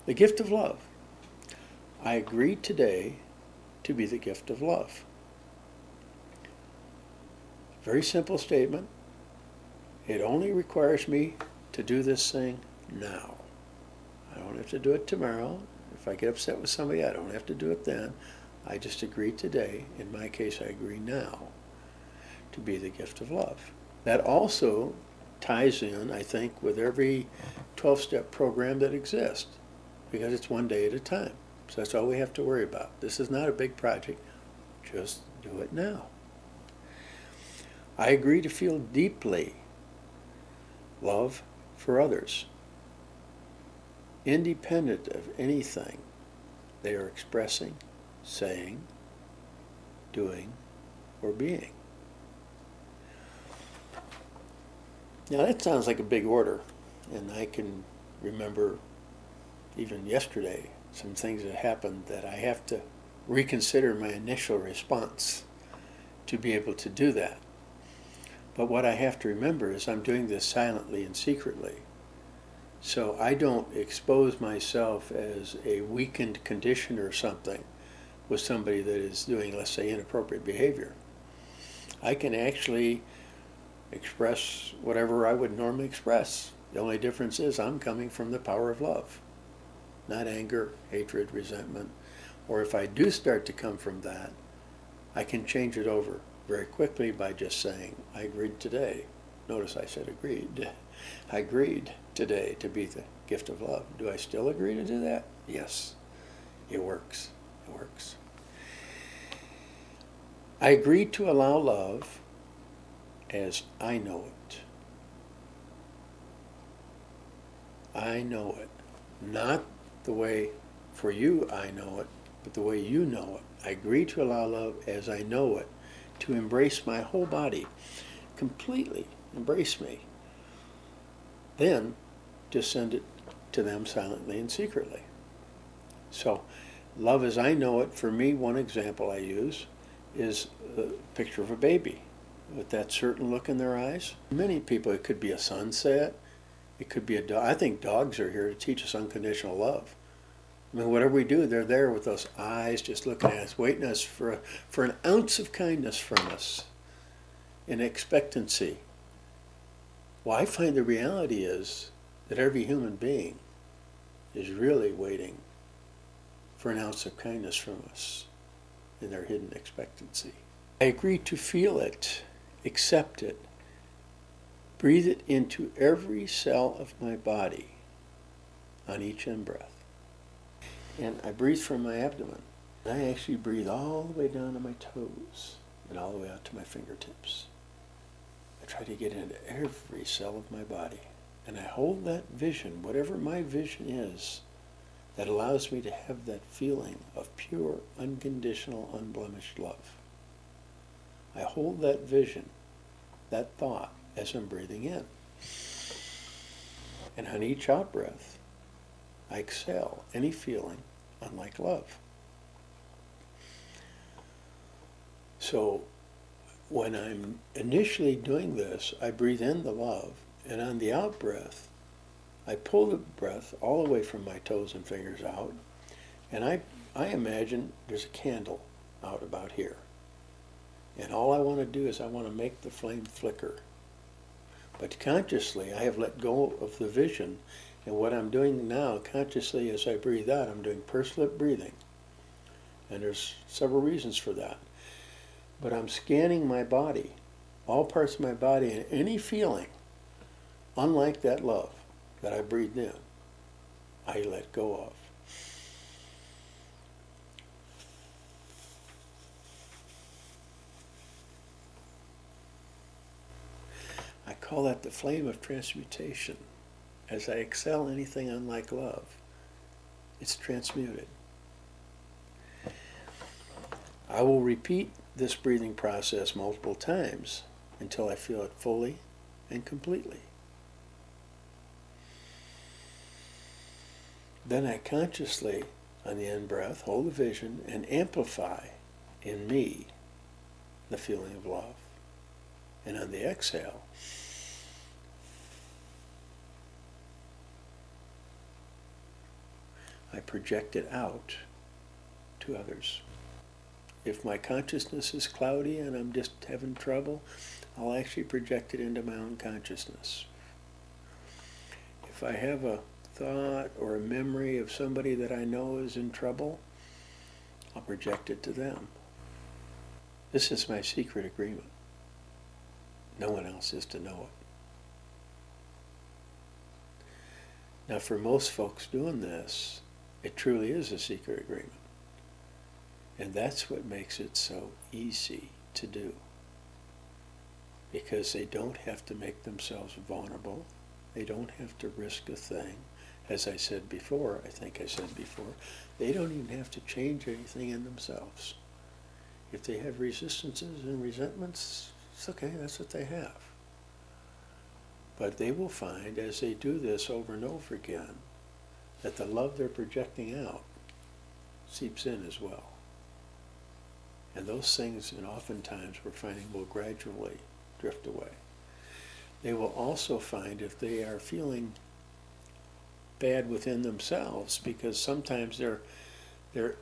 The gift of love. I agree today to be the gift of love. Very simple statement. It only requires me to do this thing now. I don't have to do it tomorrow. If I get upset with somebody, I don't have to do it then. I just agree today. In my case, I agree now to be the gift of love. That also ties in, I think, with every 12-step program that exists, because it's one day at a time. So that's all we have to worry about. This is not a big project. Just do it now. I agree to feel deeply love for others, independent of anything they are expressing, saying, doing, or being. Now that sounds like a big order, and I can remember even yesterday some things that happened that I have to reconsider my initial response to be able to do that. But what I have to remember is I'm doing this silently and secretly. So I don't expose myself as a weakened condition or something with somebody that is doing, let's say, inappropriate behavior. I can actually express whatever I would normally express. The only difference is I'm coming from the power of love, not anger, hatred, resentment. Or if I do start to come from that, I can change it over very quickly by just saying, I agreed today. Notice I said agreed. I agreed today to be the gift of love. Do I still agree to do that? Yes. It works. It works. I agreed to allow love as I know it. I know it. Not the way for you I know it, but the way you know it. I agree to allow love as I know it, to embrace my whole body, completely embrace me. Then just send it to them silently and secretly. So love as I know it, for me, one example I use is a picture of a baby with that certain look in their eyes. Many people, it could be a sunset, it could be a dog. I think dogs are here to teach us unconditional love. I mean, whatever we do, they're there with those eyes just looking at us, waiting us for an ounce of kindness from us in expectancy. Well, I find the reality is that every human being is really waiting for an ounce of kindness from us in their hidden expectancy. I agree to feel it, accept it, breathe it into every cell of my body on each in-breath. And I breathe from my abdomen. And I actually breathe all the way down to my toes and all the way out to my fingertips. I try to get into every cell of my body. And I hold that vision, whatever my vision is, that allows me to have that feeling of pure, unconditional, unblemished love. I hold that vision, that thought, as I'm breathing in. And on each out-breath, I exhale any feeling unlike love. So when I'm initially doing this, I breathe in the love, and on the out-breath, I pull the breath all the way from my toes and fingers out, and I imagine there's a candle out about here. And all I want to do is I want to make the flame flicker. But consciously, I have let go of the vision. And what I'm doing now, consciously, as I breathe out, I'm doing pursed lip breathing. And there's several reasons for that. But I'm scanning my body, all parts of my body, and any feeling, unlike that love that I breathed in, I let go of. I call that the flame of transmutation. As I exhale anything unlike love, it's transmuted. I will repeat this breathing process multiple times until I feel it fully and completely. Then I consciously, on the in-breath, hold the vision and amplify in me the feeling of love. And on the exhale, I project it out to others. If my consciousness is cloudy and I'm just having trouble, I'll actually project it into my own consciousness. If I have a thought or a memory of somebody that I know is in trouble, I'll project it to them. This is my secret agreement. No one else is to know it. Now, for most folks doing this, it truly is a secret agreement. And that's what makes it so easy to do. Because they don't have to make themselves vulnerable. They don't have to risk a thing. As I said before, I think I said before, they don't even have to change anything in themselves. If they have resistances and resentments, it's okay, that's what they have. But they will find, as they do this over and over again, that the love they're projecting out seeps in as well. And those things, and oftentimes we're finding, will gradually drift away. They will also find if they are feeling bad within themselves, because sometimes they're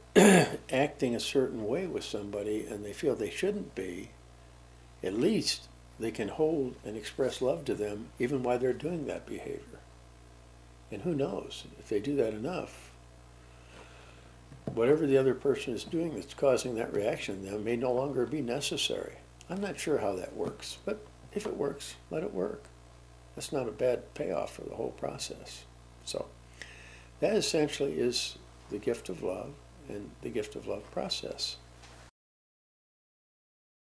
acting a certain way with somebody and they feel they shouldn't be, at least they can hold and express love to them even while they're doing that behavior. And who knows, if they do that enough, whatever the other person is doing that's causing that reaction in them may no longer be necessary. I'm not sure how that works, but if it works, let it work. That's not a bad payoff for the whole process. So that essentially is the gift of love and the gift of love process.